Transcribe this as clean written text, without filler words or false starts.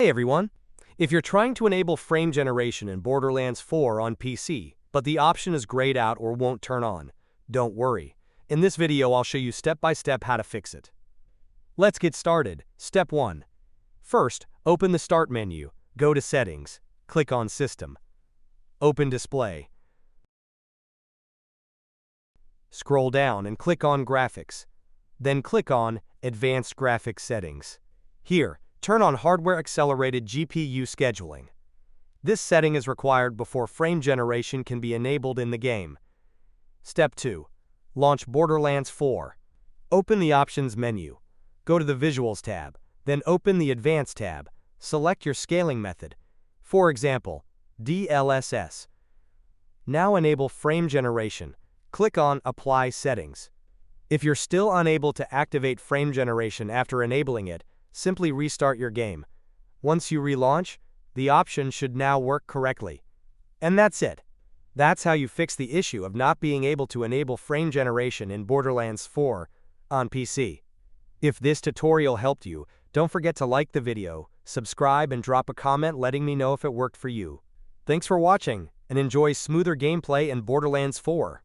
Hey everyone! If you're trying to enable frame generation in Borderlands 4 on PC, but the option is grayed out or won't turn on, don't worry. In this video I'll show you step-by-step how to fix it. Let's get started. Step 1. First, open the Start menu, go to Settings, click on System. Open Display. Scroll down and click on Graphics. Then click on Advanced Graphics Settings. Here, turn on Hardware Accelerated GPU Scheduling. This setting is required before frame generation can be enabled in the game. Step 2. Launch Borderlands 4. Open the Options menu. Go to the Visuals tab, then open the Advanced tab. Select your scaling method. For example, DLSS. Now enable frame generation. Click on Apply Settings. If you're still unable to activate frame generation after enabling it, simply restart your game. Once you relaunch, the option should now work correctly. And that's it. That's how you fix the issue of not being able to enable frame generation in Borderlands 4 on PC. If this tutorial helped you, don't forget to like the video, subscribe and drop a comment letting me know if it worked for you. Thanks for watching, and enjoy smoother gameplay in Borderlands 4.